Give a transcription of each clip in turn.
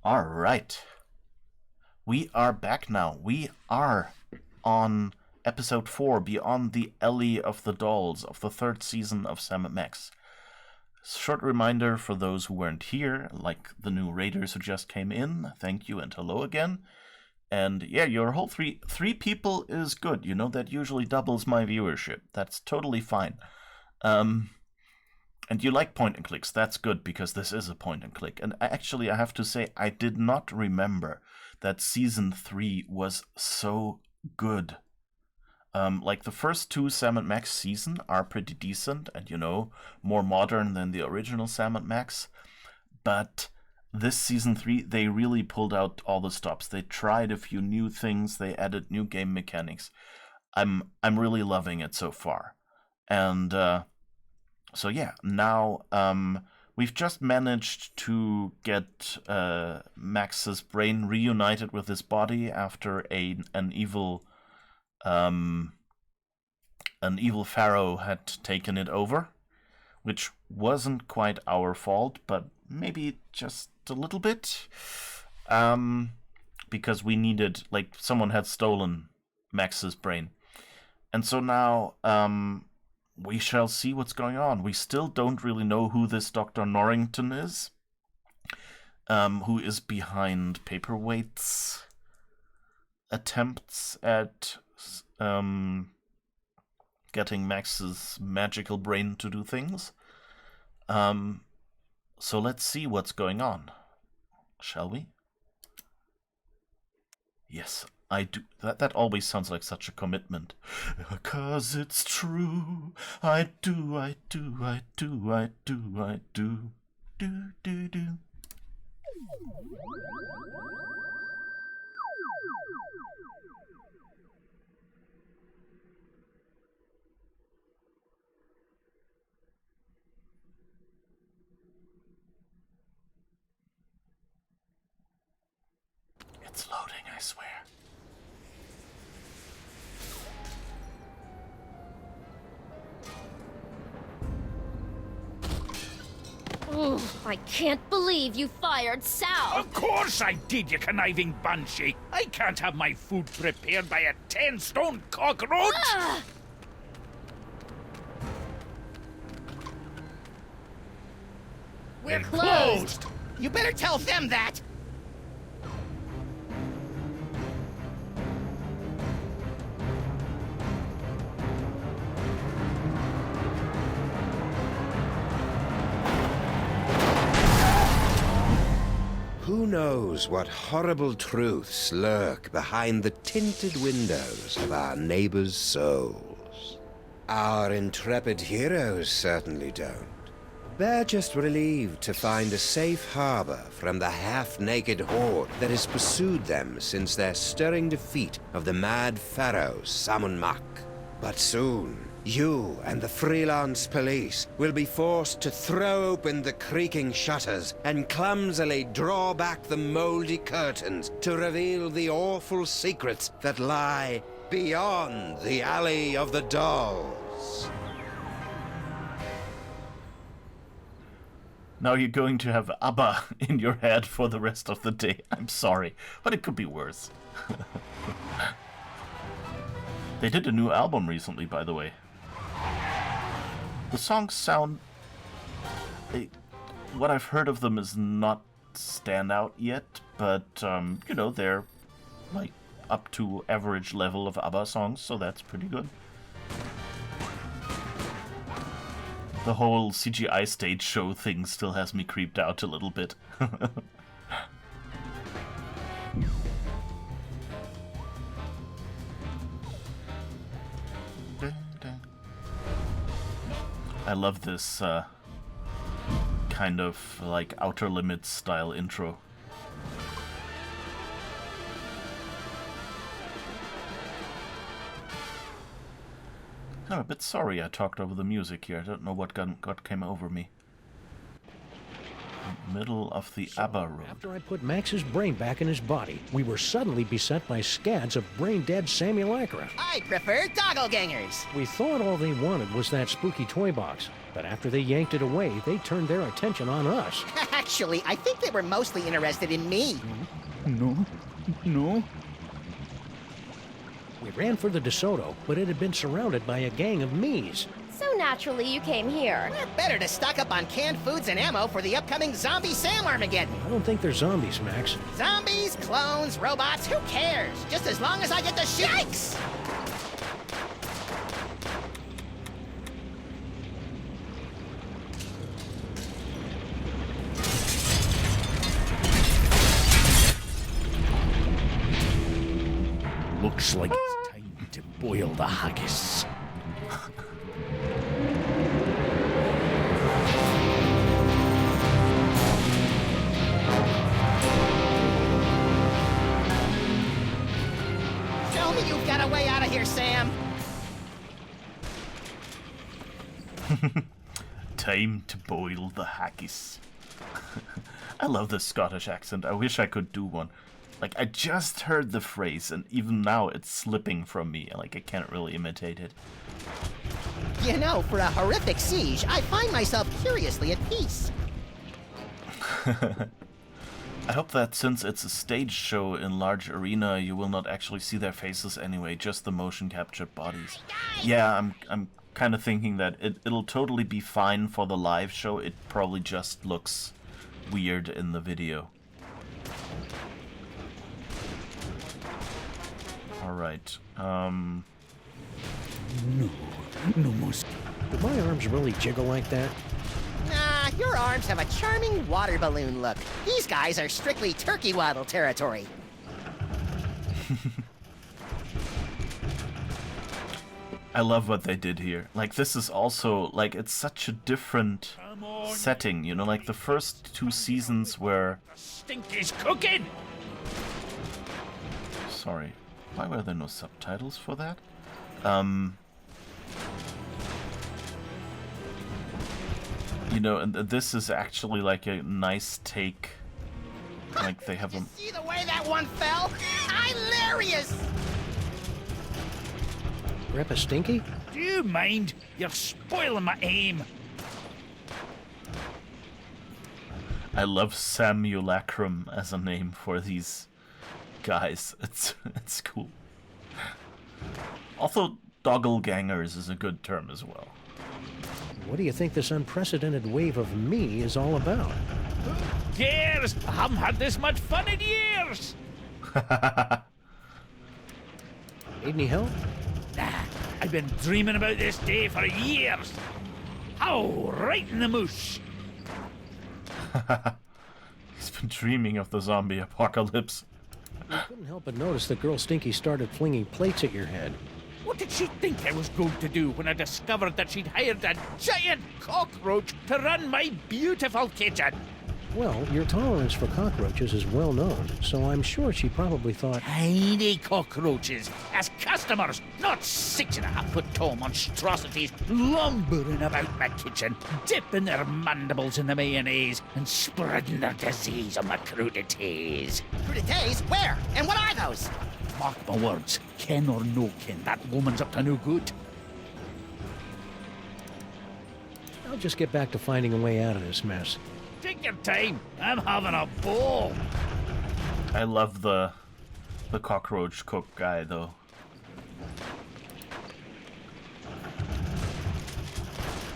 All right. We are back now. We are on episode 4, Beyond the Alley of the Dolls, of the third season of Sam & Max. Short reminder for those who weren't here, like the new raiders who just came in. Thank you and hello again. And yeah, your whole three people is good. You know, that usually doubles my viewership. That's totally fine. And you like point and clicks. That's good, because this is a point and click. And actually, I have to say, I did not remember that season 3 was so good. Like, the first two Sam & Max season are pretty decent and, you know, more modern than the original Sam & Max. But this season 3, they really pulled out all the stops. They tried a few new things. They added new game mechanics. I'm really loving it so far. And so yeah, now we've just managed to get Max's brain reunited with his body after an evil pharaoh had taken it over, which wasn't quite our fault, but maybe just a little bit, because we needed, like, someone had stolen Max's brain, and so now we shall see what's going on. We still don't really know who this Dr. Norrington is, who is behind Paperweight's attempts at getting Max's magical brain to do things. So let's see what's going on, shall we? Yes, I do. That always sounds like such a commitment. 'Cause it's true. I do, I do, I do, I do, I do. Do, do, do. It's loading, I swear. I can't believe you fired Sal! Of course I did, you conniving banshee! I can't have my food prepared by a 10-stone cockroach! We're closed! You better tell them that! Who knows what horrible truths lurk behind the tinted windows of our neighbors' souls? Our intrepid heroes certainly don't. They're just relieved to find a safe harbor from the half-naked horde that has pursued them since their stirring defeat of the mad pharaoh Samun-Mak. But soon, you and the freelance police will be forced to throw open the creaking shutters and clumsily draw back the moldy curtains to reveal the awful secrets that lie beyond the Alley of the Dolls. Now you're going to have ABBA in your head for the rest of the day. I'm sorry, but it could be worse. They did a new album recently, by the way. The songs sound... what I've heard of them is not standout yet, but, you know, they're, like, up to average level of ABBA songs, so that's pretty good. The whole CGI stage show thing still has me creeped out a little bit. I love this kind of like Outer Limits style intro. I'm a bit sorry I talked over the music here. I don't know what came over me. Middle of the ABBA room. After I put Max's brain back in his body, we were suddenly beset by scads of brain-dead simulacra. I prefer doppelgangers. We thought all they wanted was that spooky toy box, but after they yanked it away, they turned their attention on us. Actually, I think they were mostly interested in me. No. We ran for the DeSoto, but it had been surrounded by a gang of me's. So naturally you came here. Better to stock up on canned foods and ammo for the upcoming zombie Sam Armageddon. I don't think they're zombies, Max. Zombies, clones, robots, who cares? Just as long as I get to shoot. Yikes! Looks like it's time to boil the haggis. Tell me you've got a way out of here, Sam. Time to boil the haggis. I love this Scottish accent. I wish I could do one. Like, I just heard the phrase, and even now it's slipping from me. Like, I can't really imitate it. You know, for a horrific siege, I find myself curiously at peace. I hope that since it's a stage show in large arena, you will not actually see their faces anyway, just the motion captured bodies. Yeah, I'm kind of thinking that it'll totally be fine for the live show. It probably just looks weird in the video. Alright, No more. Do my arms really jiggle like that? Nah, your arms have a charming water balloon look. These guys are strictly turkey waddle territory. I love what they did here. Like, this is also, like, it's such a different setting, you know? Like, the first 2 seasons were... The stink is cooking! Sorry. Why were there no subtitles for that? You know, and this is actually like a nice take. Like they have You them. see the way that one fell? Hilarious! Grandpa Stinky? Do you mind? You're spoiling my aim. I love Samulacrum as a name for these guys. It's cool. Also, Doppelgangers is a good term as well. What do you think this unprecedented wave of me is all about? Years! I haven't had this much fun in years! Need any help? Nah, I've been dreaming about this day for years. Oh, right in the moosh. He's been dreaming of the zombie apocalypse. I couldn't help but notice that girl Stinky started flinging plates at your head. What did she think I was going to do when I discovered that she'd hired a giant cockroach to run my beautiful kitchen? Well, your tolerance for cockroaches is well known, so I'm sure she probably thought... Tiny cockroaches as customers, not 6.5-foot tall monstrosities lumbering about my kitchen, dipping their mandibles in the mayonnaise and spreading their disease on my crudités. Crudités? Where? And what are those? Mark my words, ken or no ken, that woman's up to no good. I'll just get back to finding a way out of this mess. Take your time, I'm having a ball. I love the cockroach cook guy though.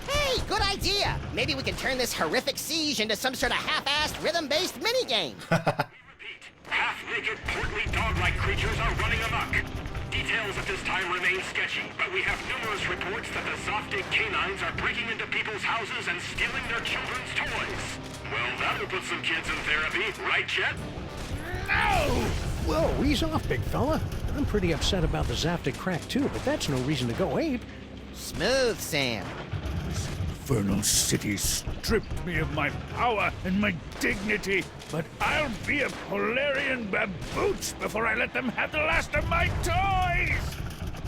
Hey, good idea! Maybe we can turn this horrific siege into some sort of half-assed, rhythm-based minigame. Repeat, half-naked, portly dog-like creatures are running amok. Details at this time remain sketchy, but we have numerous reports that the Zoftig canines are breaking into people's houses and stealing their children's toys. Well, that'll put some kids in therapy, right, Chet? No! Whoa, ease off, big fella. I'm pretty upset about the Zaftig crack too, but that's no reason to go ape. Smooth, Sam. This infernal city stripped me of my power and my dignity, but I'll be a Polarian baboots before I let them have the last of my toys!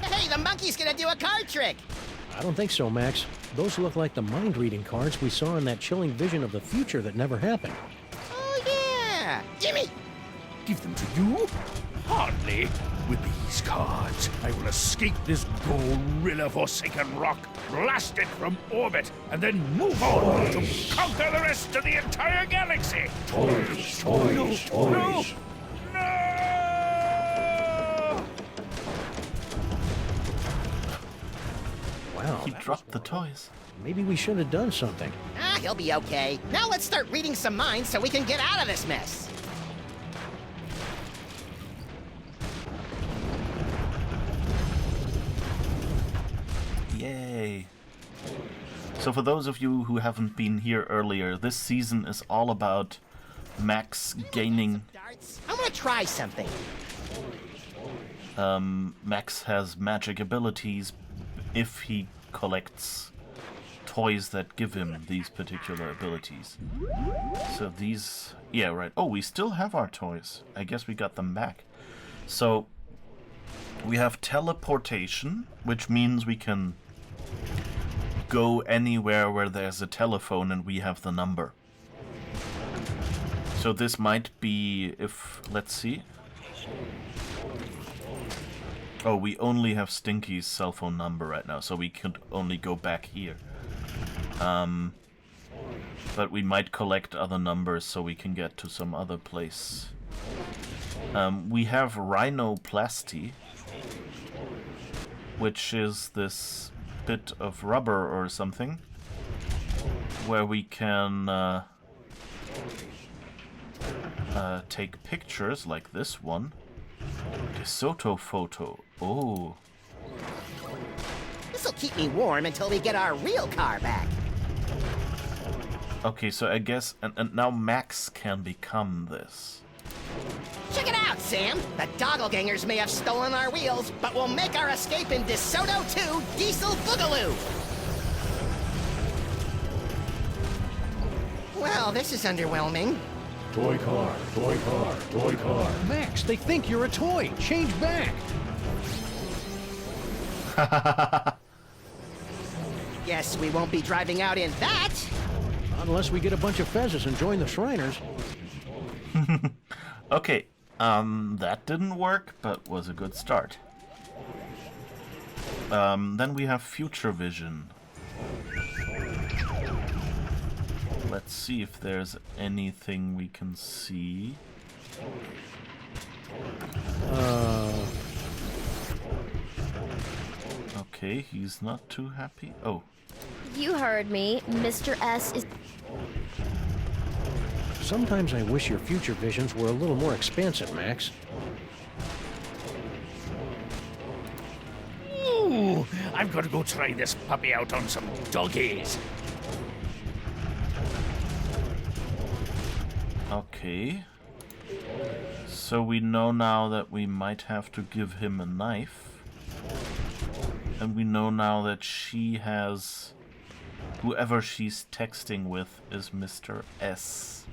Hey, the monkey's gonna do a card trick! I don't think so, Max. Those look like the mind-reading cards we saw in that chilling vision of the future that never happened. Oh, yeah! Gimme! Give them to you? Hardly. With these cards, I will escape this gorilla-forsaken rock, blast it from orbit, and then move on to conquer the rest of the entire galaxy! Toys, toys, No! toys. No! Wow, He dropped the toys. maybe we should have done something. Ah, he'll be okay. Now let's start reading some minds so we can get out of this mess. Yay. So for those of you who haven't been here earlier, this season is all about Max gaining... Darts? I'm gonna try something. Max has magic abilities if he collects toys that give him these particular abilities. So these... Yeah, right. Oh, we still have our toys. I guess we got them back. So we have teleportation, which means we can go anywhere where there's a telephone and we have the number. So this might be if... Let's see. Oh, we only have Stinky's cell phone number right now, so we could only go back here. But we might collect other numbers so we can get to some other place. We have rhinoplasty, which is this bit of rubber or something, where we can take pictures like this one. DeSoto photo. Oh. This'll keep me warm until we get our real car back. Okay, so I guess... And now Max can become this. Check it out, Sam! The Doppelgangers may have stolen our wheels, but we'll make our escape in DeSoto 2 Diesel Boogaloo! Well, this is underwhelming. Toy car, toy car, toy car. Max, they think you're a toy. Change back. Guess we won't be driving out in that. Unless we get a bunch of fezzes and join the Shriners. Okay, that didn't work, but was a good start. Then we have future vision. Let's see if there's anything we can see. Okay, he's not too happy. Oh. You heard me. Mr. S is... Sometimes I wish your future visions were a little more expansive, Max. Ooh, I've got to go try this puppy out on some doggies. Okay. So we know now that we might have to give him a knife. And we know now that she has... Whoever she's texting with is Mr. S.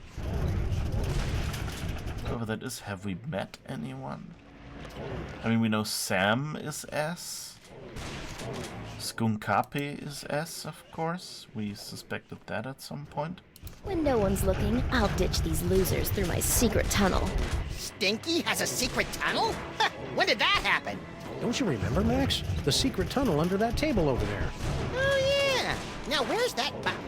Whoever that is, have we met anyone? I mean, we know Sam is S. Skunkapi is S, of course. We suspected that at some point. When no one's looking, I'll ditch these losers through my secret tunnel. Stinky has a secret tunnel? When did that happen? Don't you remember, Max? The secret tunnel under that table over there. Oh, yeah. Now, where's that button?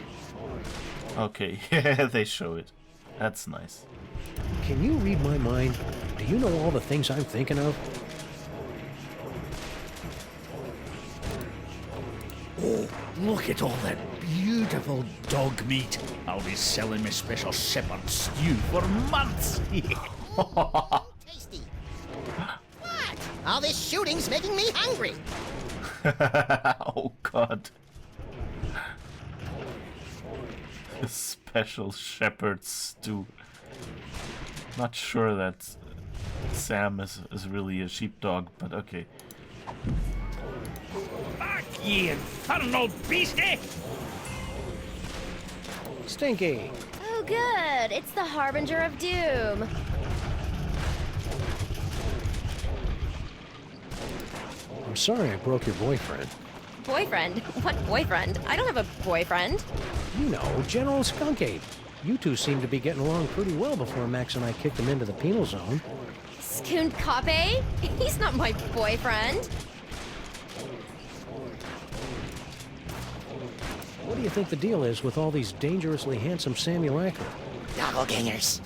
Okay, yeah, they show it. That's nice. Can you read my mind? Do you know all the things I'm thinking of? Oh, look at all that beautiful dog meat. I'll be selling my special shepherd stew for months. Tasty. What? All this shooting's making me hungry. Oh god. The special shepherd stew. Not sure that Sam is really a sheepdog, but okay. Back, ye infernal beastie! Stinky! Oh, good. It's the Harbinger of Doom. I'm sorry I broke your boyfriend. Boyfriend? What boyfriend? I don't have a boyfriend. You know, General Skunkape. You two seemed to be getting along pretty well before Max and I kicked him into the penal zone. Skunkape? He's not my boyfriend. What do you think the deal is with all these dangerously handsome simulacra? Doppelgangers.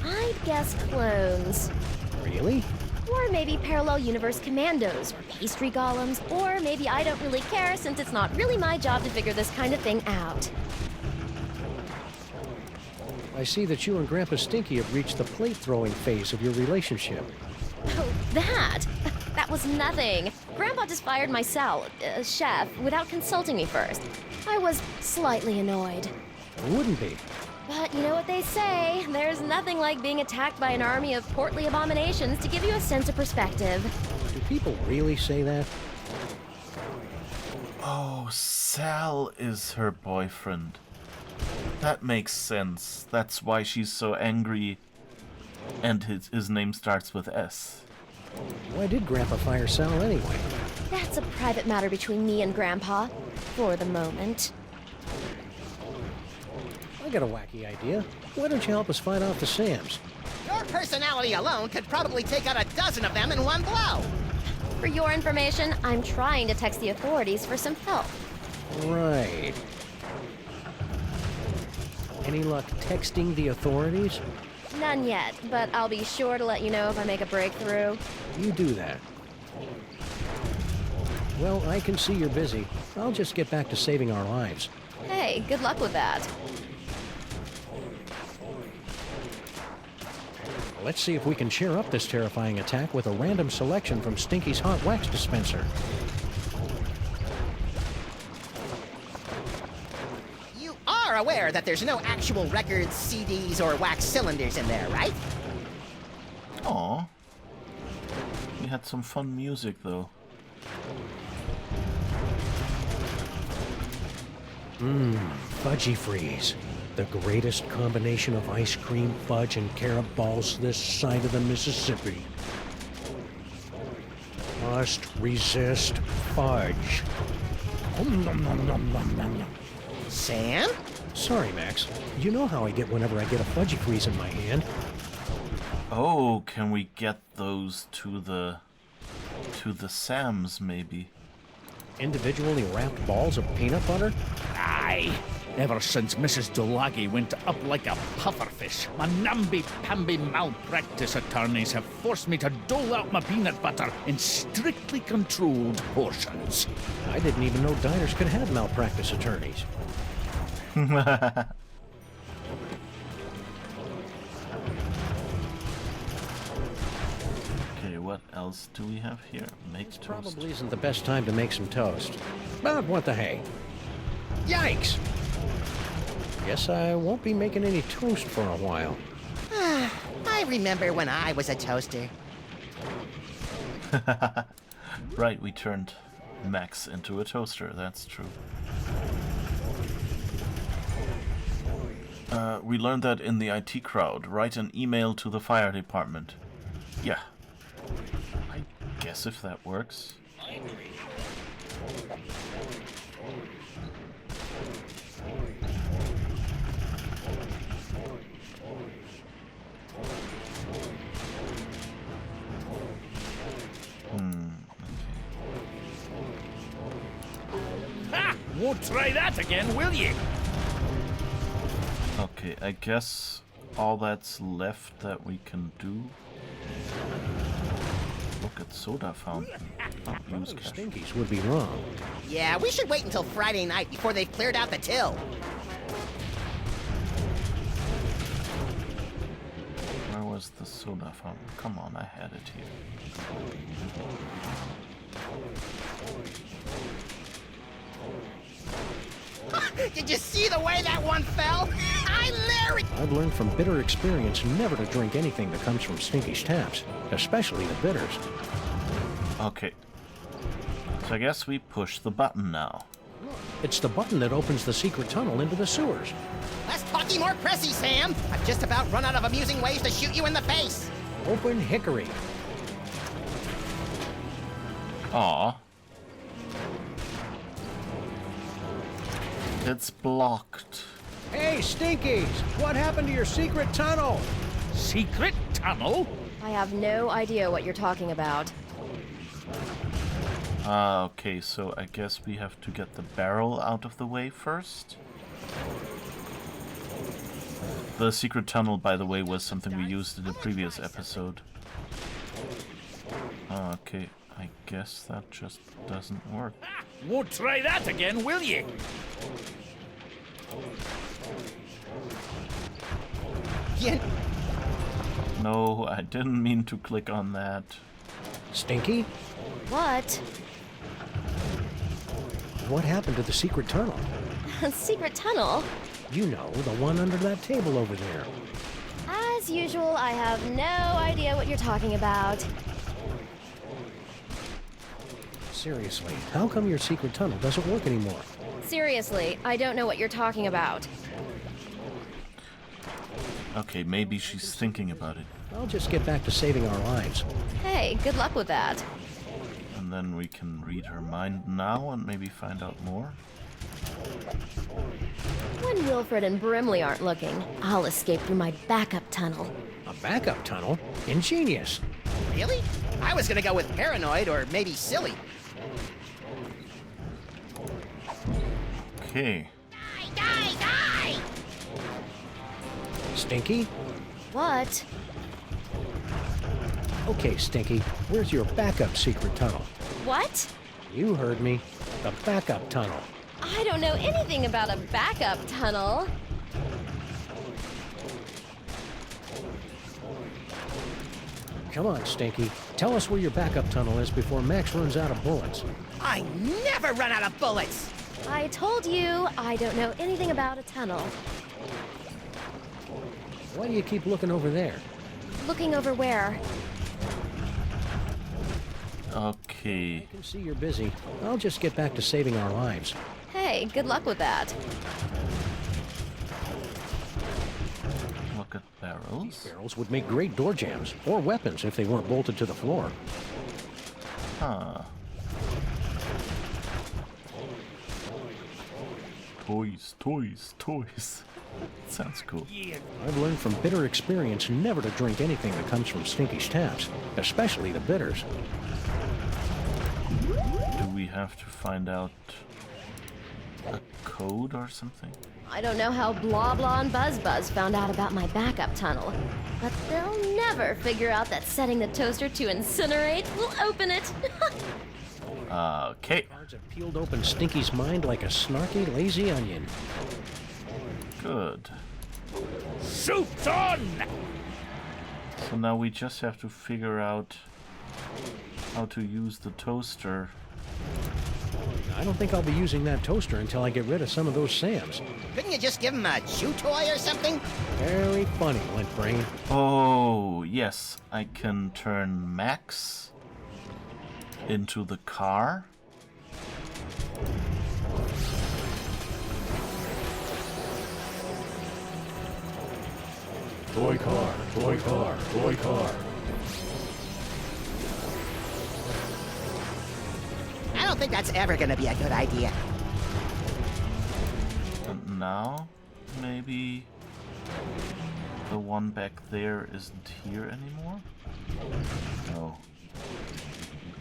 I'd guess clones. Really? Or maybe parallel universe commandos, or pastry golems, or maybe I don't really care since it's not really my job to figure this kind of thing out. I see that you and Grandpa Stinky have reached the plate-throwing phase of your relationship. Oh, that? That was nothing. Grandpa just fired my chef, without consulting me first. I was slightly annoyed. Wouldn't be. But you know what they say, there's nothing like being attacked by an army of portly abominations to give you a sense of perspective. Do people really say that? Oh, Sal is her boyfriend. That makes sense. That's why she's so angry. And his name starts with S. Why did Grandpa fire Sal anyway? That's a private matter between me and Grandpa, for the moment. I got a wacky idea. Why don't you help us fight off the Sams? Your personality alone could probably take out a dozen of them in one blow. For your information, I'm trying to text the authorities for some help. Right. Any luck texting the authorities? None yet, but I'll be sure to let you know if I make a breakthrough. You do that. Well, I can see you're busy. I'll just get back to saving our lives. Hey, good luck with that. Let's see if we can cheer up this terrifying attack with a random selection from Stinky's hot wax dispenser. You are aware that there's no actual records, CDs, or wax cylinders in there, right? Aw. We had some fun music, though. Fudgy Freeze. The greatest combination of ice cream, fudge, and carrot balls this side of the Mississippi. Must resist fudge. Nom, nom, nom, nom, nom, nom, nom. Sam? Sorry, Max. You know how I get whenever I get a Fudgy Freeze in my hand. Oh, can we get those to the Sams, maybe? Individually wrapped balls of peanut butter? Aye. Ever since Mrs. Dolagi went up like a pufferfish, my namby-pamby malpractice attorneys have forced me to dole out my peanut butter in strictly controlled portions. I didn't even know diners could have malpractice attorneys. Okay, what else do we have here? Make toast. Probably isn't the best time to make some toast. But what the hey? Yikes! Guess I won't be making any toast for a while. I remember when I was a toaster. Right, we turned Max into a toaster, that's true. We learned that in the IT crowd. Write an email to the fire department. Yeah. I guess if that works. Ha! Won't try that again, will ye? Okay, I guess all that's left that we can do. Look at soda fountain. Oh, use cash. Stinkies would be wrong. Yeah, we should wait until Friday night before they've cleared out the till. Where was the soda fountain? Come on, I had it here. Did you see the way that one fell? Hilarious! I've learned from bitter experience never to drink anything that comes from Stinky's taps, especially the bitters. Okay. So I guess we push the button now. It's the button that opens the secret tunnel into the sewers. Less talky, more pressy, Sam. I've just about run out of amusing ways to shoot you in the face. Open hickory. Aw. It's blocked. Hey, Stinkies! What happened to your secret tunnel? Secret tunnel? I have no idea what you're talking about. Okay, so I guess we have to get the barrel out of the way first. The secret tunnel, by the way, was something we used in the previous episode. Okay, I guess that just doesn't work. Won't try that again, will ye? Yeah. No, I didn't mean to click on that. Stinky? What? What happened to the secret tunnel? A secret tunnel? You know, the one under that table over there. As usual, I have no idea what you're talking about. Seriously, how come your secret tunnel doesn't work anymore? Seriously, I don't know what you're talking about. Okay, maybe she's thinking about it. I'll just get back to saving our lives. Hey, good luck with that. And then we can read her mind now and maybe find out more. When Wilfred and Brimley aren't looking, I'll escape through my backup tunnel. A backup tunnel? Ingenious. Really? I was gonna go with paranoid or maybe silly. Okay. Die, die! Stinky? What? Okay, Stinky, where's your backup secret tunnel? What? You heard me. The backup tunnel. I don't know anything about a backup tunnel. Come on, Stinky. Tell us where your backup tunnel is before Max runs out of bullets. I never run out of bullets! I told you, I don't know anything about a tunnel. Why do you keep looking over there? Looking over where? Okay. I can see you're busy. I'll just get back to saving our lives. Hey, good luck with that. Look at barrels. Barrels would make great door jams, or weapons if they weren't bolted to the floor. Huh. Toys, toys, toys. Sounds cool. I've learned from bitter experience never to drink anything that comes from Stinky's taps, especially the bitters. Do we have to find out a code or something? I don't know how Blah Blah and Buzz Buzz found out about my backup tunnel, but they'll never figure out that setting the toaster to incinerate will open it. Okay. Cards have peeled open Stinky's mind like a snarky, lazy onion. Good. Soup's on! So now we just have to figure out how to use the toaster. I don't think I'll be using that toaster until I get rid of some of those Sams. Couldn't you just give him a chew toy or something? Very funny, Lint Brain. Oh, yes. I can turn Max into the car. Toy car, toy car, toy car. I don't think that's ever gonna be a good idea. And now, maybe the one back there isn't here anymore? No.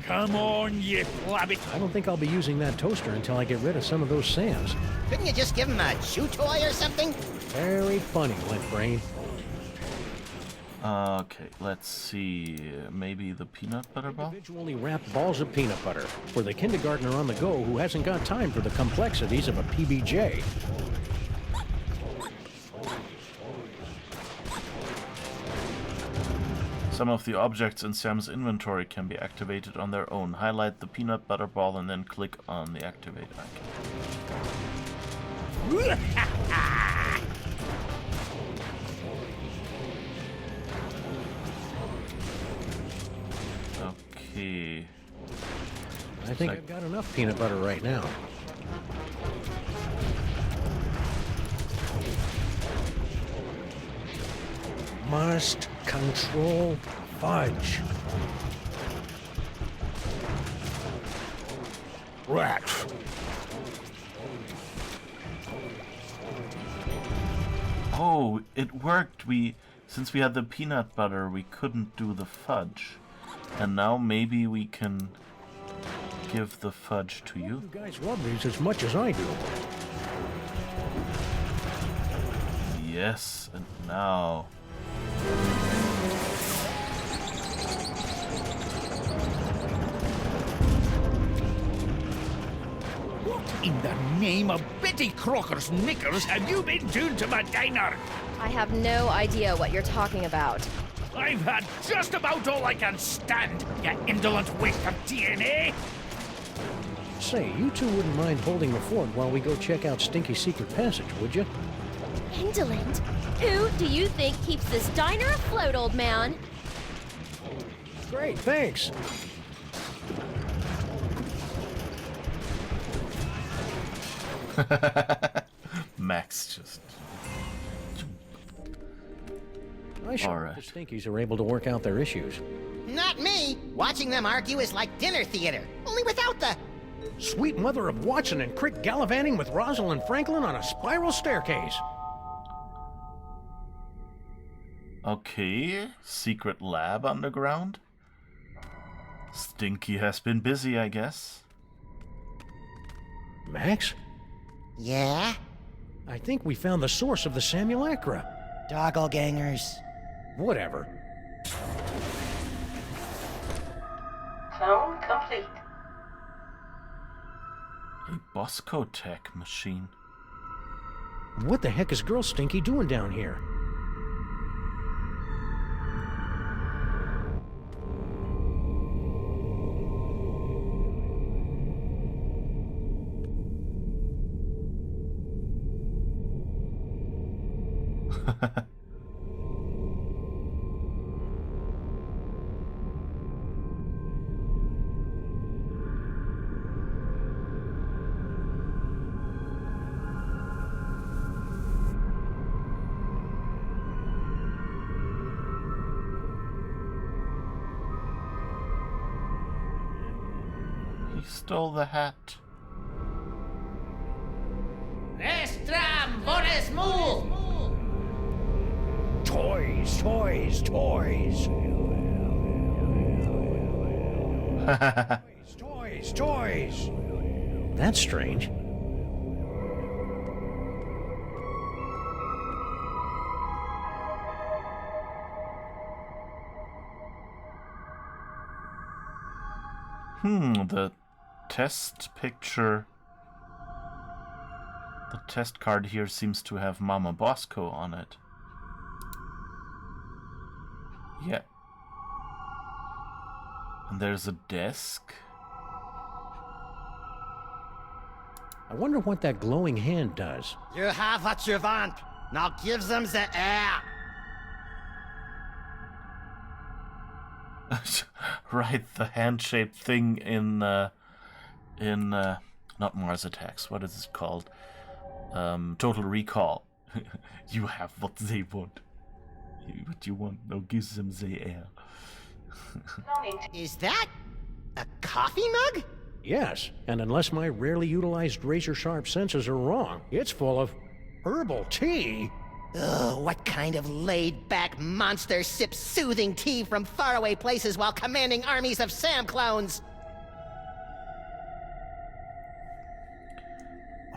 Come on, you flabby. I don't think I'll be using that toaster until I get rid of some of those Sams. Couldn't you just give him a chew toy or something? Very funny, Lint Brain. Okay, let's see. Maybe the peanut butter ball? Individually wrapped balls of peanut butter for the kindergartner on the go who hasn't got time for the complexities of a PBJ. Some of the objects in Sam's inventory can be activated on their own. Highlight the peanut butter ball and then click on the activate icon. Okay. I think I've got enough peanut butter right now. Must control fudge. Rats. Oh, it worked. Since we had the peanut butter, we couldn't do the fudge. And now maybe we can give the fudge to you. You guys love these as much as I do. Yes, and now... What in the name of Betty Crocker's knickers have you been doing to my diner? I have no idea what you're talking about. I've had just about all I can stand, you indolent waste of DNA! Say, you two wouldn't mind holding the fort while we go check out Stinky's secret passage, would you? Indolent? Who do you think keeps this diner afloat, old man? Great, thanks. Max just... I sure All hope right. the Stinkies are able to work out their issues. Not me! Watching them argue is like dinner theater, only without the... Sweet mother of Watson and Crick gallivanting with Rosalind Franklin on a spiral staircase. Okay, secret lab underground. Stinky has been busy, I guess. Max, Yeah? I think we found the source of the simulacra. Doppelgangers. Whatever. Clone complete. A Bosco Tech machine. What the heck is Girl Stinky doing down here? He stole the hat. Estram, Boris, move! Toys, toys, toys. Toys, toys. That's strange. The test picture... The test card here seems to have Mama Bosco on it. Yeah. And there's a desk. I wonder what that glowing hand does. You have what you want. Now give them the air. Right, the hand-shaped thing in not Mars Attacks. What is it called? Total Recall. You have what they want. What you want, now give them the air. Is that a coffee mug? Yes, and unless my rarely utilized razor-sharp senses are wrong, it's full of herbal tea. Ugh, what kind of laid-back monster sips soothing tea from faraway places while commanding armies of Sam clones?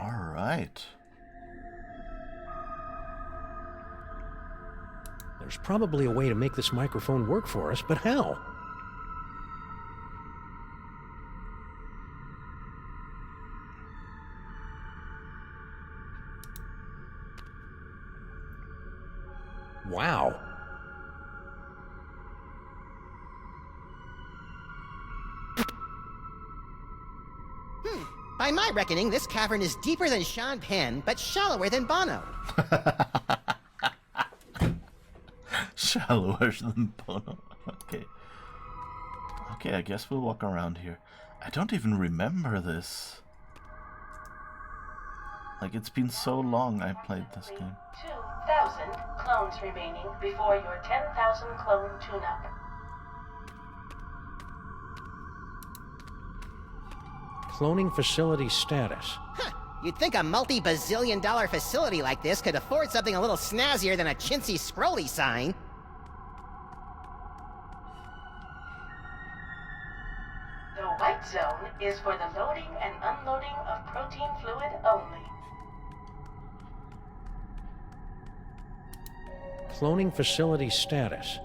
All right. There's probably a way to make this microphone work for us, but how? Wow. By my reckoning, this cavern is deeper than Sean Penn, but shallower than Bono. Shallower than Bono. Okay. Okay, I guess we'll walk around here. I don't even remember this. Like, it's been so long I played this game. 2,000 clones remaining before your 10,000 clone tune-up. Cloning facility status. Huh. You'd think a multi-bazillion-dollar facility like this could afford something a little snazzier than a chintzy scrolly sign. The white zone is for the loading and unloading of protein fluid only. Cloning facility status.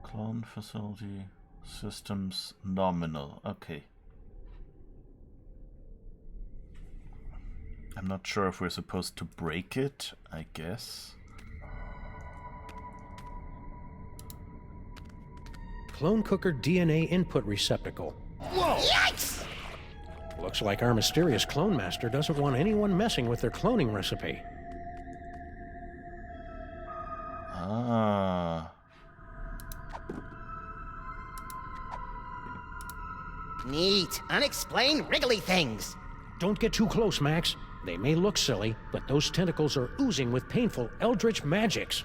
Clone facility systems nominal. Okay. I'm not sure if we're supposed to break it, I guess. Clone cooker DNA input receptacle. Whoa! Yikes! Looks like our mysterious clone master doesn't want anyone messing with their cloning recipe. Ah. Neat. Unexplained wriggly things. Don't get too close, Max. They may look silly, but those tentacles are oozing with painful eldritch magics.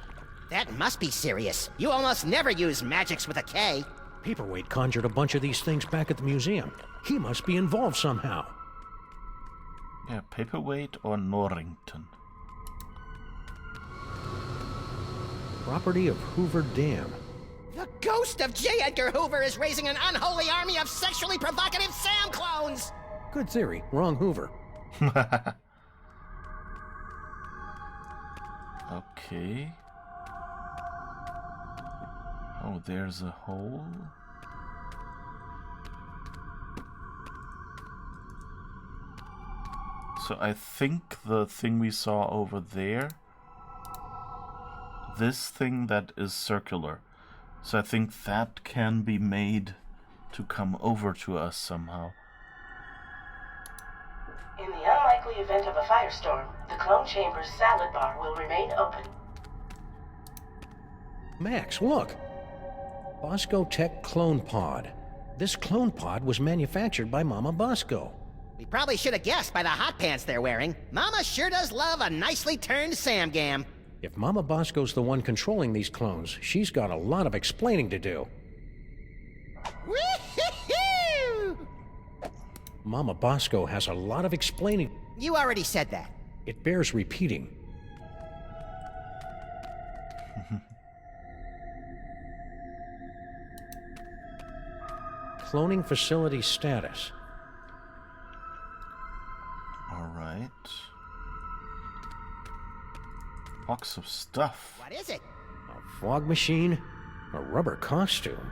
That must be serious. You almost never use magics with a K. Paperweight conjured a bunch of these things back at the museum. He must be involved somehow. Yeah, Paperweight or Norrington. Property of Hoover Dam. The ghost of J. Edgar Hoover is raising an unholy army of sexually provocative Sam clones! Good theory. Wrong Hoover. Okay. Oh, there's a hole. So I think the thing we saw over there, this thing that is circular, so I think that can be made to come over to us somehow. In the unlikely event of a firestorm, the clone chamber's salad bar will remain open. Max, look! Bosco Tech Clone Pod. This clone pod was manufactured by Mama Bosco. We probably should have guessed by the hot pants they're wearing. Mama sure does love a nicely turned Sam Gam. If Mama Bosco's the one controlling these clones, she's got a lot of explaining to do. Woo-hoo-hoo! Mama Bosco has a lot of explaining. You already said that. It bears repeating. Cloning facility status. Alright. Box of stuff. What is it? A fog machine, a rubber costume,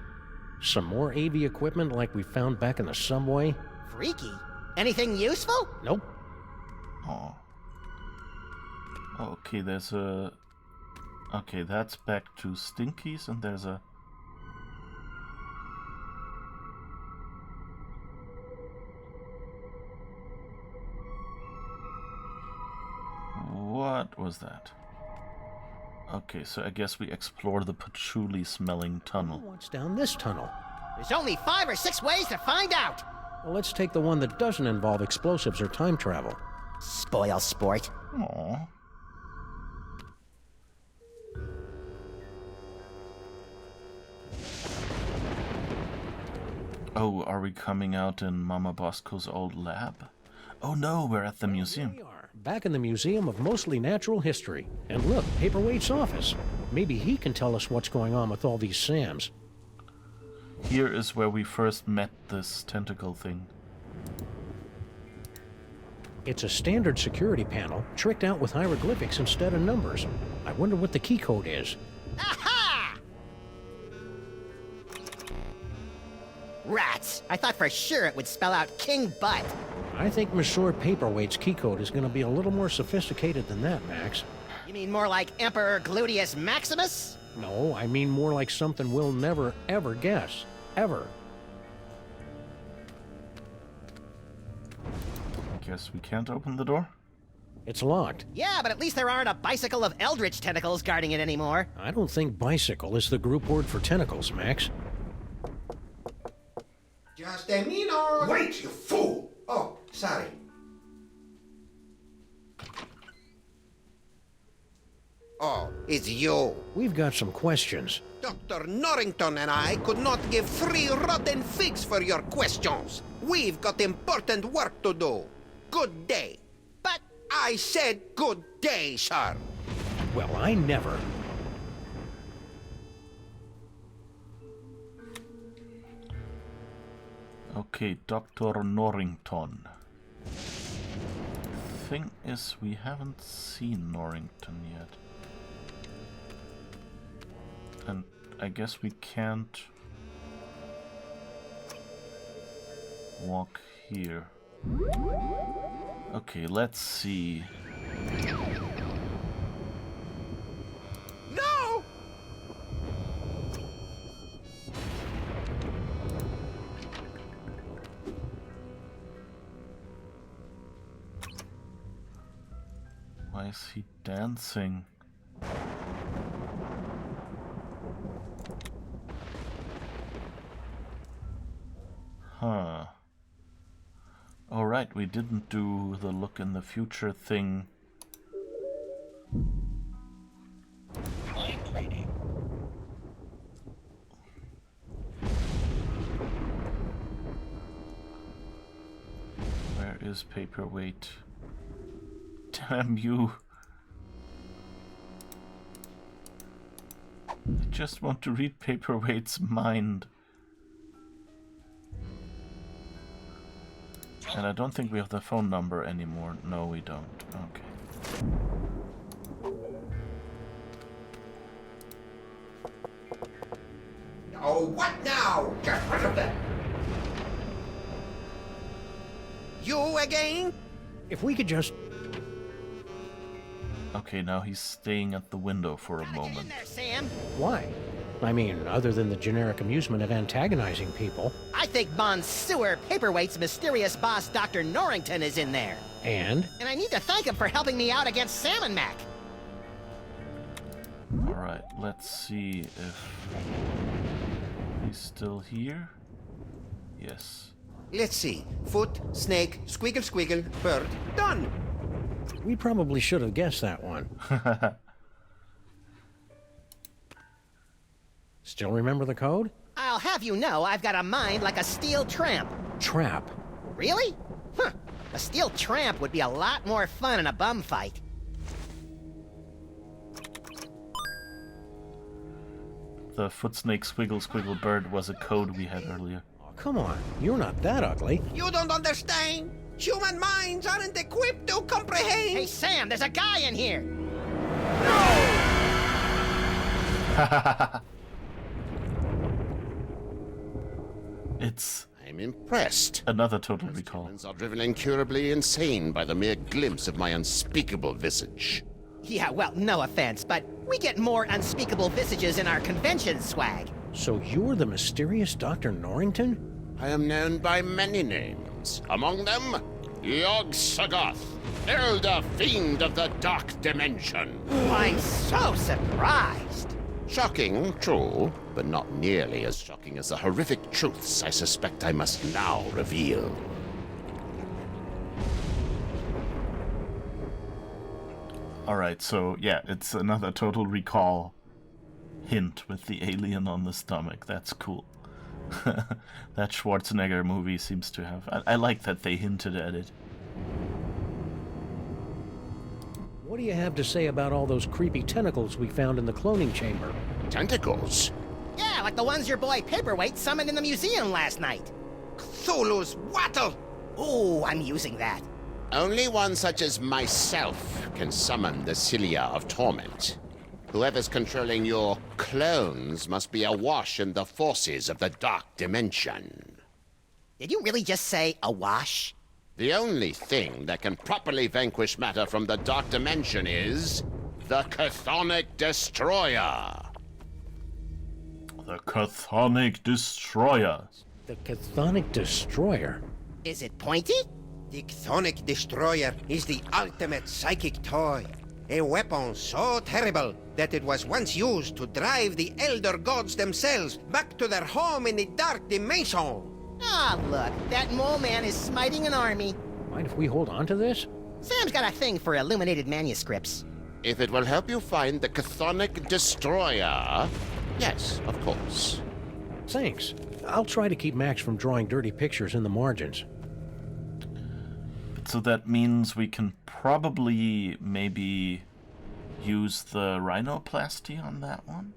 some more AV equipment like we found back in the subway. Freaky. Anything useful? Nope. Oh. Okay, there's a... Okay, that's back to Stinky's, and there's a... What was that? Okay, so I guess we explore the patchouli-smelling tunnel. What's down this tunnel? There's only 5 or 6 ways to find out. Well, let's take the one that doesn't involve explosives or time travel. Spoil sport. Aww. Oh, are we coming out in Mama Bosco's old lab? Oh no, we're at the museum. Here we are, back in the Museum of Mostly Natural History. And look, Paperweight's office. Maybe he can tell us what's going on with all these Sams. Here is where we first met this tentacle thing. It's a standard security panel, tricked out with hieroglyphics instead of numbers. I wonder what the key code is. Aha! Rats! I thought for sure it would spell out King Butt. I think Monsieur Paperweight's key code is going to be a little more sophisticated than that, Max. You mean more like Emperor Gluteus Maximus? No, I mean more like something we'll never, ever guess. Ever. Guess we can't open the door? It's locked. Yeah, but at least there aren't a bicycle of eldritch tentacles guarding it anymore. I don't think bicycle is the group word for tentacles, Max. Just a minute! Wait, you fool! Oh, sorry. Oh, it's you. We've got some questions. Dr. Norrington and I could not give 3 rotten figs for your questions. We've got important work to do. Good day. But I said good day, sir. Well, I never. Okay, Dr. Norrington. Thing is, we haven't seen Norrington yet. And I guess we can't walk here. Okay, let's see. No! Why is he dancing? Huh. Alright, we didn't do the look in the future thing. Where is Paperweight? Damn you. I just want to read Paperweight's mind. And I don't think we have the phone number anymore. No, we don't. Okay. Oh, what now? Get rid of them! You again? If we could just... Okay, now he's staying at the window for a get in moment. there, Sam. Why? I mean, other than the generic amusement of antagonizing people. I think Bond's sewer Paperweight's mysterious boss, Dr. Norrington, is in there. And? And I need to thank him for helping me out against Sam and Mac. Alright, let's see if he's still here. Yes. Let's see. Foot, snake, squiggle, squiggle, bird. Done! We probably should have guessed that one. Still remember the code? I'll have you know I've got a mind like a steel tramp. Trap. Really? Huh. A steel tramp would be a lot more fun in a bum fight. The foot snake squiggle squiggle bird was a code we had earlier. Oh, come on, you're not that ugly. You don't understand? Human minds aren't equipped to comprehend. Hey, Sam, there's a guy in here. It's I'm impressed. another Total Recall. Humans are driven incurably insane by the mere glimpse of my unspeakable visage. Yeah, well, no offense, but we get more unspeakable visages in our convention swag. So you're the mysterious Dr. Norrington? I am known by many names. Among them, Yog-Sothoth, Elder Fiend of the Dark Dimension. I'm so surprised. Shocking, true, but not nearly as shocking as the horrific truths I suspect I must now reveal. Alright, so yeah, it's another Total Recall hint with the alien on the stomach. That's cool. That Schwarzenegger movie seems to have... I like that they hinted at it. What do you have to say about all those creepy tentacles we found in the cloning chamber? Tentacles? Yeah, like the ones your boy Paperweight summoned in the museum last night. Cthulhu's wattle! Ooh, I'm using that. Only one such as myself can summon the Cilia of Torment. Whoever's controlling your clones must be awash in the forces of the Dark Dimension. Did you really just say awash? The only thing that can properly vanquish matter from the Dark Dimension is the Chthonic Destroyer. The Chthonic Destroyer. The Chthonic Destroyer? Is it pointy? The Chthonic Destroyer is the ultimate psychic toy. A weapon so terrible that it was once used to drive the Elder Gods themselves back to their home in the Dark Dimension. Ah, look, that mole man is smiting an army. Mind if we hold on to this? Sam's got a thing for illuminated manuscripts. If it will help you find the chthonic destroyer, yes, of course. Thanks. I'll try to keep Max from drawing dirty pictures in the margins. So that means we can probably maybe use the rhinoplasty on that one?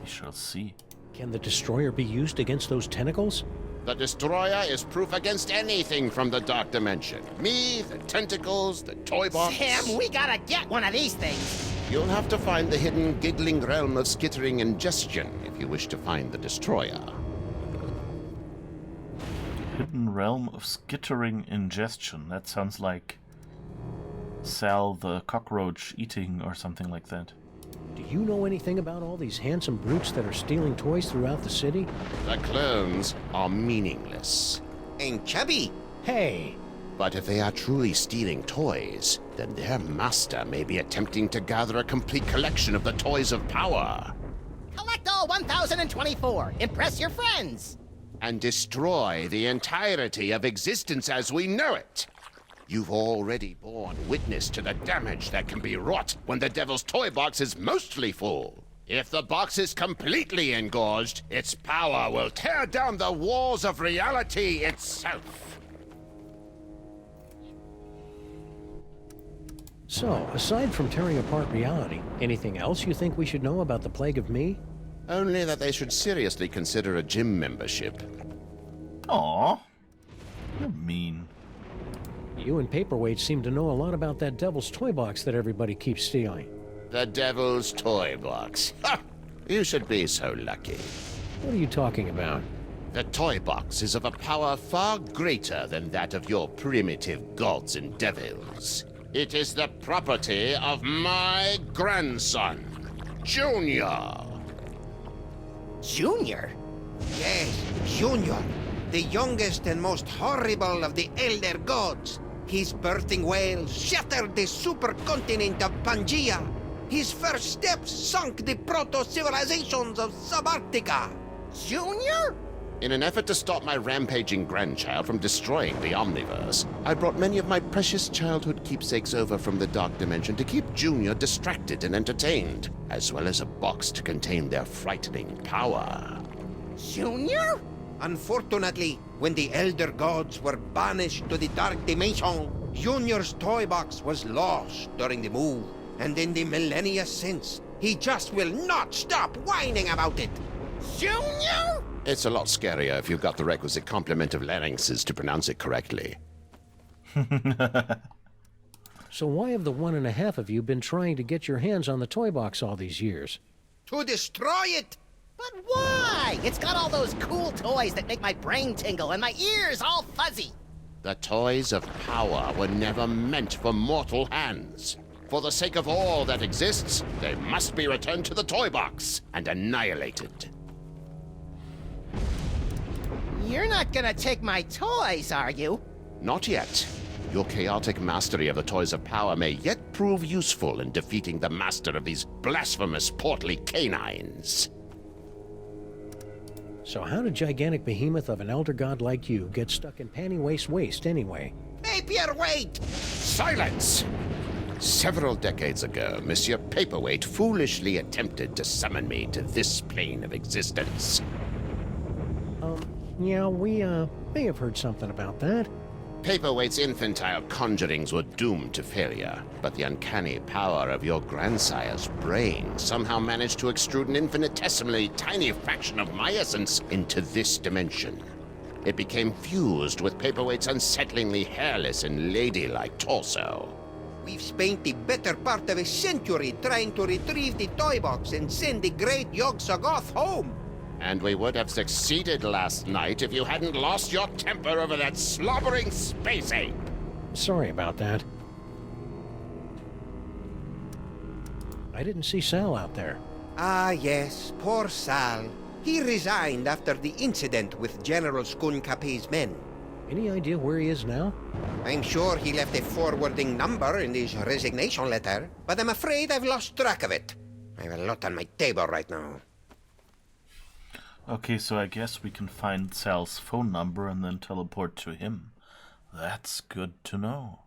We shall see. Can the destroyer be used against those tentacles? The destroyer is proof against anything from the Dark Dimension. Me, the tentacles, the toy box. Sam, we gotta get one of these things. You'll have to find the hidden giggling realm of skittering ingestion if you wish to find the destroyer. Hidden realm of skittering ingestion. That sounds like Sal the cockroach eating or something like that. Do you know anything about all these handsome brutes that are stealing toys throughout the city? The clones are meaningless. And chubby. Hey! But if they are truly stealing toys, then their master may be attempting to gather a complete collection of the toys of power. Collect all 1,024. Impress your friends. And destroy the entirety of existence as we know it. You've already borne witness to the damage that can be wrought when the Devil's Toy Box is mostly full. If the box is completely engorged, its power will tear down the walls of reality itself. So, aside from tearing apart reality, anything else you think we should know about the Plague of Me? Only that they should seriously consider a gym membership. Aw, you're mean. You and Paperweight seem to know a lot about that Devil's Toy Box that everybody keeps stealing. The Devil's Toy Box. Ha! You should be so lucky. What are you talking about? The Toy Box is of a power far greater than that of your primitive gods and devils. It is the property of my grandson, Junior. Junior? Yes, Junior. The youngest and most horrible of the Elder Gods. His birthing wails shattered the supercontinent of Pangaea. His first steps sunk the proto-civilizations of Subarctica. Junior? In an effort to stop my rampaging grandchild from destroying the Omniverse, I brought many of my precious childhood keepsakes over from the Dark Dimension to keep Junior distracted and entertained, as well as a box to contain their frightening power. Junior? Unfortunately, when the Elder Gods were banished to the Dark Dimension, Junior's toy box was lost during the move. And in the millennia since, he just will not stop whining about it. Junior? It's a lot scarier if you've got the requisite complement of larynxes to pronounce it correctly. So why have the 1.5 of you been trying to get your hands on the toy box all these years? To destroy it! But why? It's got all those cool toys that make my brain tingle and my ears all fuzzy. The toys of power were never meant for mortal hands. For the sake of all that exists, they must be returned to the toy box and annihilated. You're not gonna take my toys, are you? Not yet. Your chaotic mastery of the toys of power may yet prove useful in defeating the master of these blasphemous portly canines. So how did gigantic behemoth of an elder god like you get stuck in panty waist anyway? Paperweight! Silence! Several decades ago, Monsieur Paperweight foolishly attempted to summon me to this plane of existence. Yeah, we, may have heard something about that. Paperweight's infantile conjurings were doomed to failure, but the uncanny power of your grandsire's brain somehow managed to extrude an infinitesimally tiny fraction of my essence into this dimension. It became fused with Paperweight's unsettlingly hairless and ladylike torso. We've spent the better part of a century trying to retrieve the toy box and send the great Yog-Sothoth home. And we would have succeeded last night if you hadn't lost your temper over that slobbering space ape. Sorry about that. I didn't see Sal out there. Ah, yes, poor Sal. He resigned after the incident with General Skunkapé's men. Any idea where he is now? I'm sure he left a forwarding number in his resignation letter, but I'm afraid I've lost track of it. I have a lot on my table right now. Okay, so I guess we can find Sal's phone number and then teleport to him. That's good to know.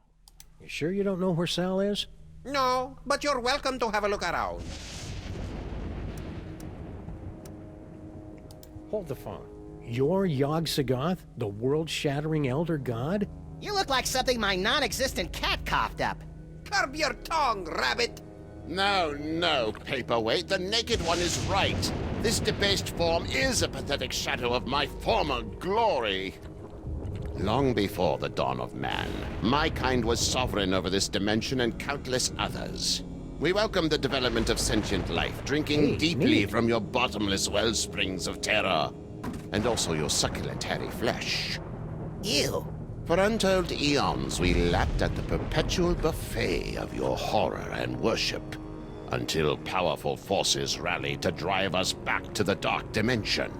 You sure you don't know where Sal is? No, but you're welcome to have a look around. Hold the phone. You're Yog-Sothoth, the world-shattering elder god? You look like something my non-existent cat coughed up. Curb your tongue, rabbit! No, Paperweight. The Naked One is right. This debased form is a pathetic shadow of my former glory. Long before the dawn of man, my kind was sovereign over this dimension and countless others. We welcome the development of sentient life, drinking deeply from your bottomless wellsprings of terror, and also your succulent hairy flesh. Ew. For untold eons, we lapped at the perpetual buffet of your horror and worship, until powerful forces rallied to drive us back to the dark dimension.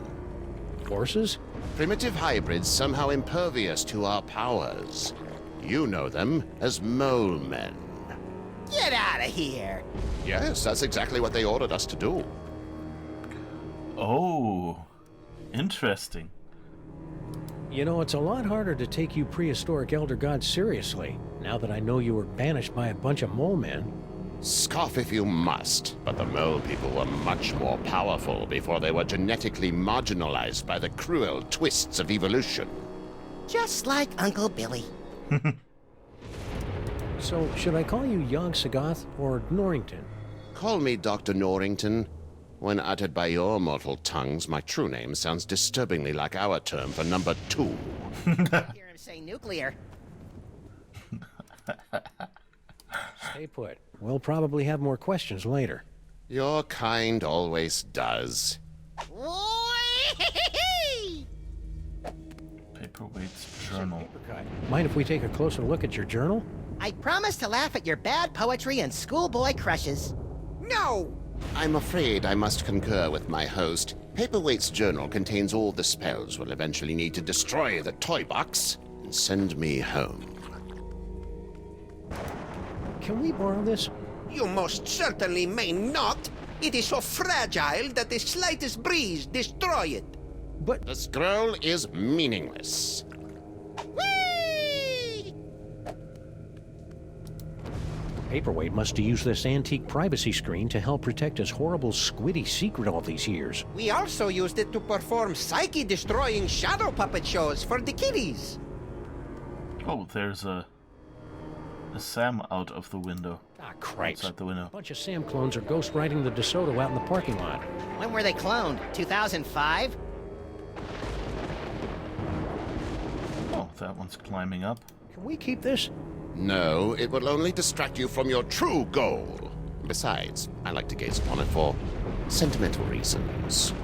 Forces? Primitive hybrids somehow impervious to our powers. You know them as mole men. Get out of here. Yes, that's exactly what they ordered us to do. Oh, interesting. You know, it's a lot harder to take you prehistoric elder gods seriously, now that I know you were banished by a bunch of mole men. Scoff if you must, but the mole people were much more powerful before they were genetically marginalized by the cruel twists of evolution. Just like Uncle Billy. So, should I call you Yog-Sothoth or Norrington? Call me Dr. Norrington. When uttered by your mortal tongues, my true name sounds disturbingly like our term for number 2. Hear him say nuclear. Stay put. We'll probably have more questions later. Your kind always does. Paperweight's journal. Mind if we take a closer look at your journal? I promise to laugh at your bad poetry and schoolboy crushes. No! I'm afraid I must concur with my host. Paperweight's journal contains all the spells we'll eventually need to destroy the toy box and send me home. Can we borrow this? You most certainly may not. It is so fragile that the slightest breeze destroy it. But The scroll is meaningless. Paperweight must have used this antique privacy screen to help protect his horrible squiddy secret all these years. We also used it to perform psyche-destroying shadow puppet shows for the kiddies. Oh, there's a Sam out of the window. Ah, cripes. Outside the window. A bunch of Sam clones are ghost riding the DeSoto out in the parking lot. When were they cloned? 2005? Oh, that one's climbing up. Can we keep this? No, it will only distract you from your true goal. Besides, I like to gaze upon it for sentimental reasons.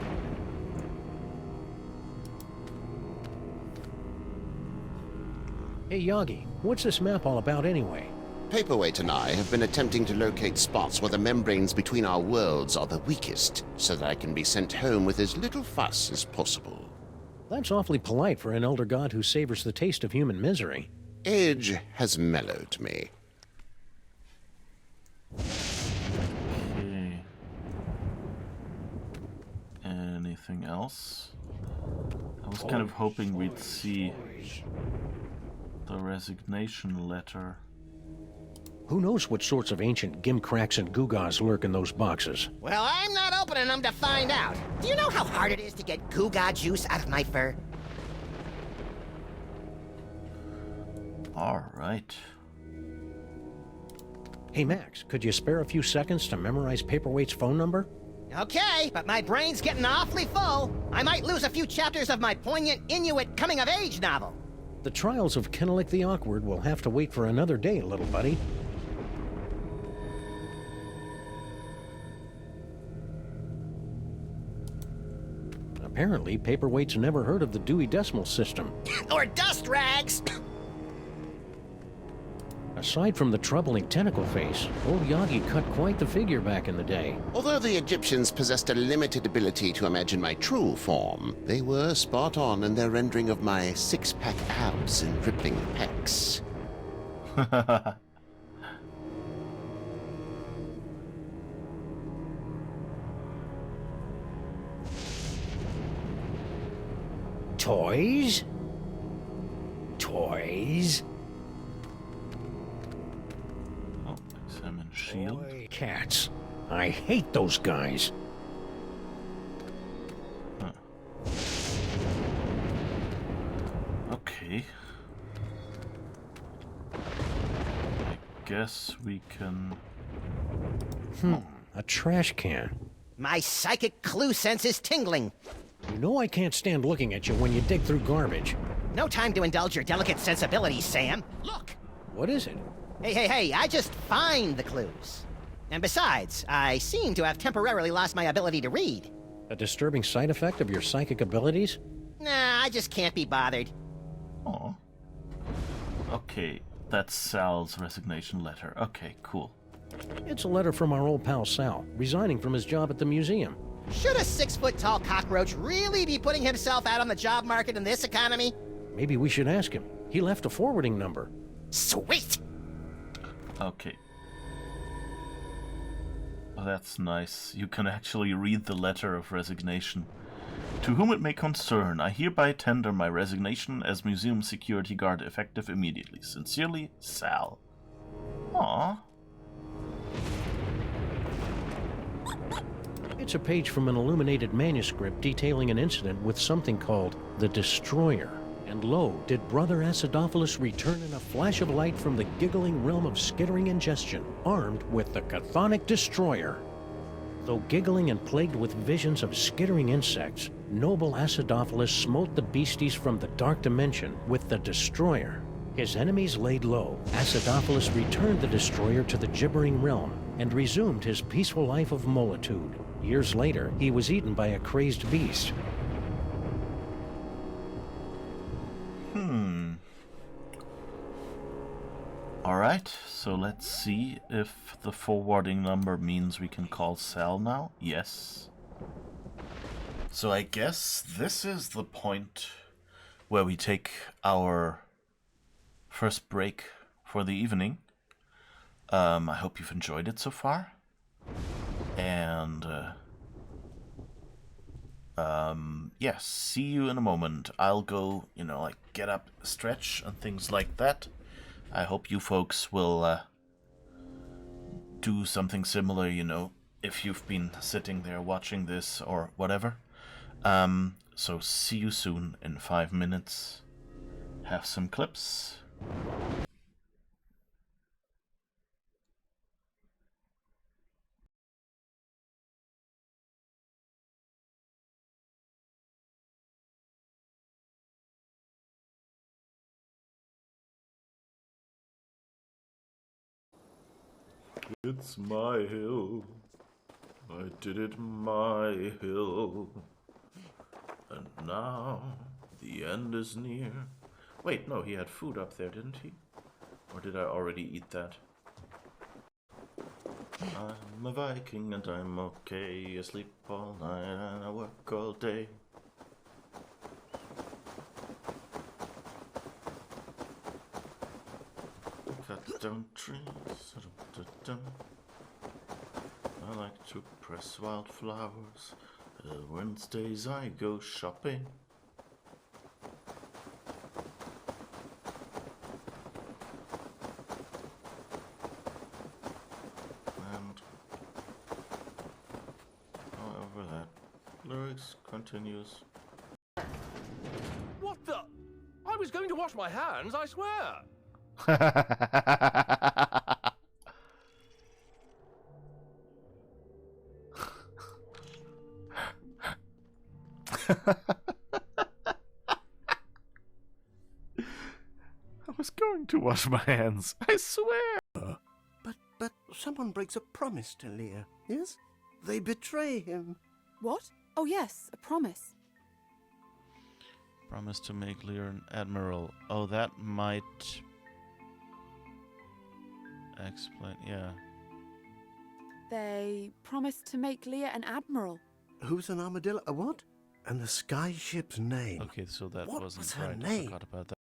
Hey, Yogi, what's this map all about anyway? Paperweight and I have been attempting to locate spots where the membranes between our worlds are the weakest, so that I can be sent home with as little fuss as possible. That's awfully polite for an elder god who savors the taste of human misery. Age has mellowed me. Okay. Anything else? I was kind of hoping we'd see the resignation letter. Who knows what sorts of ancient gimcracks and gewgaws lurk in those boxes? Well, I'm not opening them to find out. Do you know how hard it is to get Goo-Gah juice out of my fur? All right. Hey, Max, could you spare a few seconds to memorize Paperweight's phone number? Okay, but my brain's getting awfully full. I might lose a few chapters of my poignant Inuit coming-of-age novel. The trials of Kennelik the Awkward will have to wait for another day, little buddy. Apparently, Paperweight's never heard of the Dewey Decimal System. Or dust rags! Aside from the troubling tentacle face, old Yagi cut quite the figure back in the day. Although the Egyptians possessed a limited ability to imagine my true form, they were spot on in their rendering of my six-pack abs and rippling pecs. Toys? Toys? Oh, examine shield. Cats. I hate those guys. Huh. Okay. I guess we can... A trash can. My psychic clue sense is tingling. You know I can't stand looking at you when you dig through garbage. No time to indulge your delicate sensibilities, Sam. Look! What is it? Hey, I just find the clues. And besides, I seem to have temporarily lost my ability to read. A disturbing side effect of your psychic abilities? Nah, I just can't be bothered. Oh. Okay, that's Sal's resignation letter. Okay, cool. It's a letter from our old pal Sal, resigning from his job at the museum. Should a 6-foot-tall cockroach really be putting himself out on the job market in this economy? Maybe we should ask him. He left a forwarding number. Sweet! Okay. Oh, that's nice. You can actually read the letter of resignation. To whom it may concern, I hereby tender my resignation as museum security guard effective immediately. Sincerely, Sal. Aww. It's a page from an illuminated manuscript detailing an incident with something called the Destroyer. And lo, did Brother Acidophilus return in a flash of light from the giggling realm of skittering ingestion, armed with the chthonic Destroyer. Though giggling and plagued with visions of skittering insects, noble Acidophilus smote the beasties from the dark dimension with the Destroyer. His enemies laid low. Acidophilus returned the Destroyer to the gibbering realm and resumed his peaceful life of molitude. Years later, he was eaten by a crazed beast. Alright, so let's see if the forwarding number means we can call Sal now. Yes. So I guess this is the point where we take our first break for the evening. I hope you've enjoyed it so far. And, yes, see you in a moment. I'll go, like, get up, stretch, and things like that. I hope you folks will, do something similar, if you've been sitting there watching this or whatever. So see you soon in 5 minutes. Have some clips. It's my hill. I did it my hill. And now the end is near. Wait, no, he had food up there, didn't he? Or did I already eat that? I'm a Viking and I'm okay. I sleep all night and I work all day. Cut down trees. I like to press wildflowers. Wednesdays I go shopping. And however that lyrics continues. What the? I was going to wash my hands, I swear. I was going to wash my hands, I swear. But someone breaks a promise to Lear, yes? They betray him. What? Oh yes, a promise. Promise to make Lear an admiral. Oh, that might explain, yeah. They promised to make Lear an admiral. Who's an armadillo? A what? And the skyship's name. Okay, so that What wasn't was her right. name? I forgot about that.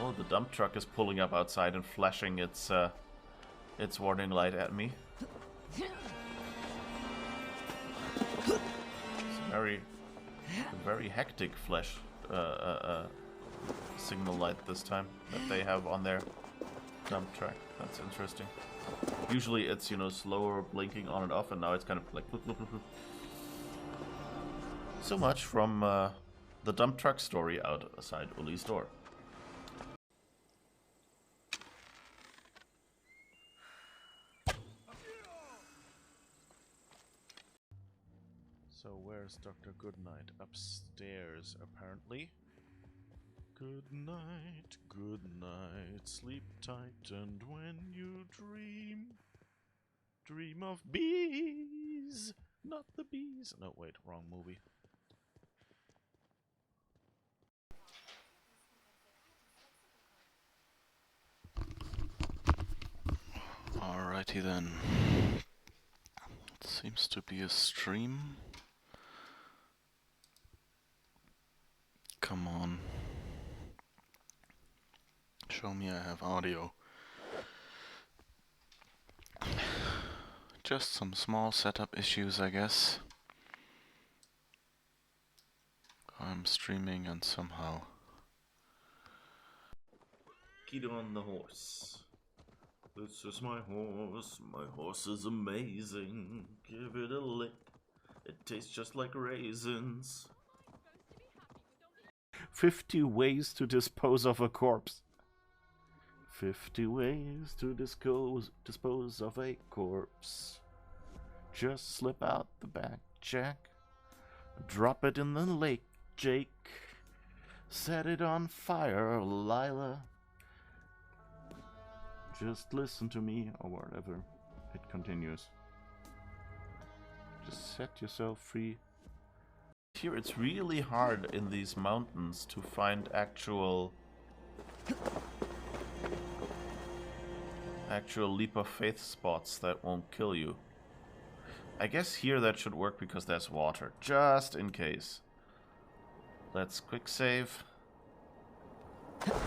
Oh, the dump truck is pulling up outside and flashing its warning light at me. It's a very hectic flash signal light this time that they have on their dump truck. That's interesting. Usually it's, you know, slower blinking on and off, and now it's kind of like... Bloop, bloop, bloop, bloop. So much from the dump truck story outside Uli's door. So where's Dr. Goodnight? Upstairs, apparently. Good night, sleep tight, and when you dream of bees, not the bees. No, wait, wrong movie. Alrighty then. It seems to be a stream. Come on. Show me I have audio. Just some small setup issues, I guess. I'm streaming and somehow... Get on the horse. This is my horse is amazing. Give it a lick, it tastes just like raisins. 50 ways to dispose of a corpse. 50 ways to dispose of a corpse. Just slip out the back, Jack. Drop it in the lake, Jake. Set it on fire, Lila. Just listen to me, or whatever. It continues. Just set yourself free. Here it's really hard in these mountains to find actual leap of faith spots that won't kill you. I guess here that should work because there's water, just in case. Let's quick save.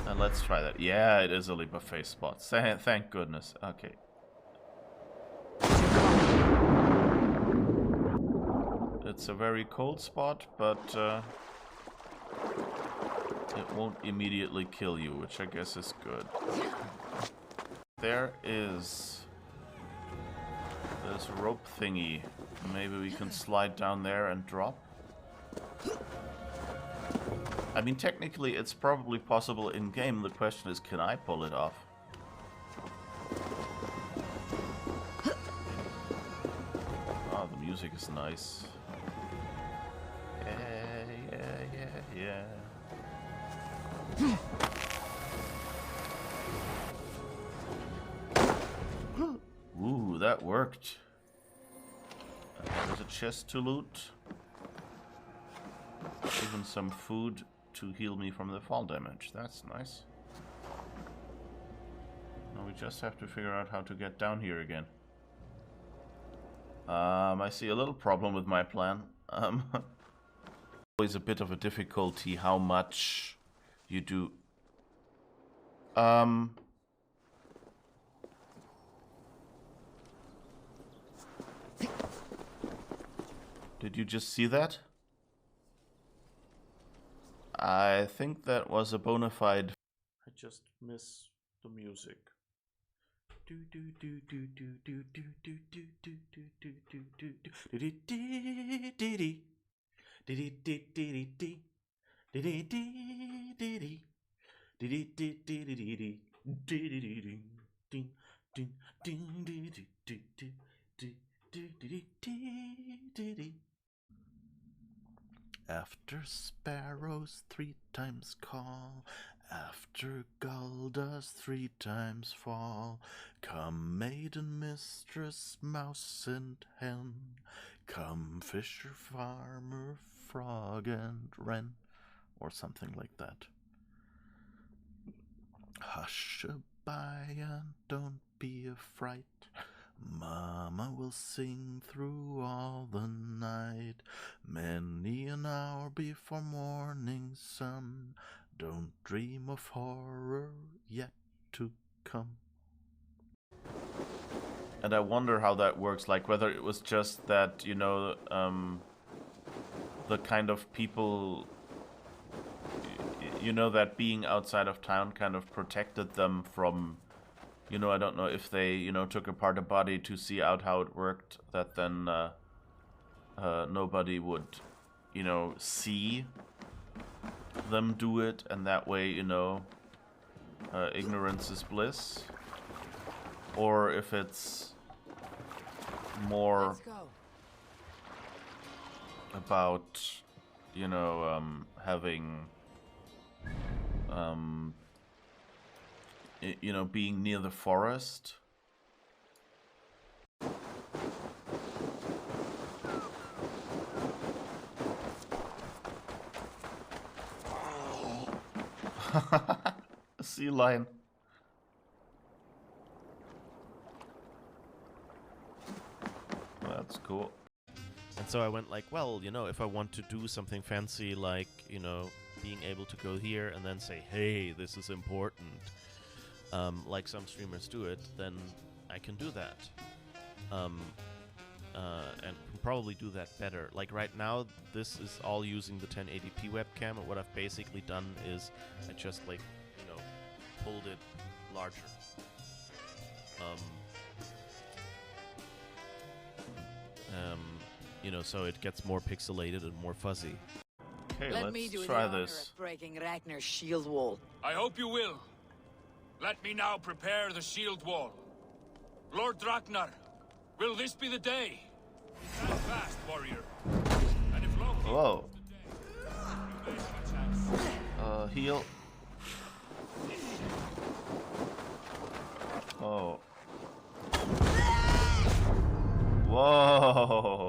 And let's try that. Yeah, it is a leap of faith spot. Thank goodness. Okay. It's a very cold spot, but it won't immediately kill you, which I guess is good. There is this rope thingy. Maybe we can slide down there and drop. I mean, technically it's probably possible in-game. The question is, can I pull it off? Oh, the music is nice. Yeah. Ooh, that worked. There's a chest to loot. Even some food to heal me from the fall damage. That's nice. Now we just have to figure out how to get down here again. I see a little problem with my plan. Always a bit of a difficulty how much you do. Did you just see that? I think that was a bona fide. I just miss the music. After sparrows 3 times call, after gull does 3 times fall, come maiden, mistress, mouse and hen, come fisher, farmer, frog and wren, or something like that. Hush a by and don't be a fright, Mama will sing through all the night, many an hour before morning sun. Don't dream of horror yet to come. And I wonder how that works, like whether it was just that, you know, the kind of people, you know, that being outside of town kind of protected them from you know, I don't know if they, you know, took apart a body to see out how it worked, that then nobody would, you know, see them do it, and that way, you know, ignorance is bliss. Or if it's more about, you know, having, you know, being near the forest. A sea lion. That's cool. And so I went like, well, you know, if I want to do something fancy, like, you know, being able to go here and then say, hey, this is important, like some streamers do it, then I can do that. And can probably do that better. Like right now, this is all using the 1080p webcam, and what I've basically done is I just, like, you know, pulled it larger. You know, so it gets more pixelated and more fuzzy. Okay, Let me do let's the try honor this. of breaking Ragnar's shield wall. I hope you will. Let me now prepare the shield wall. Lord Ragnar, will this be the day? Stand fast, warrior. And if Loki Whoa. comes to the day, you may have a chance. Heal. Oh. Whoa.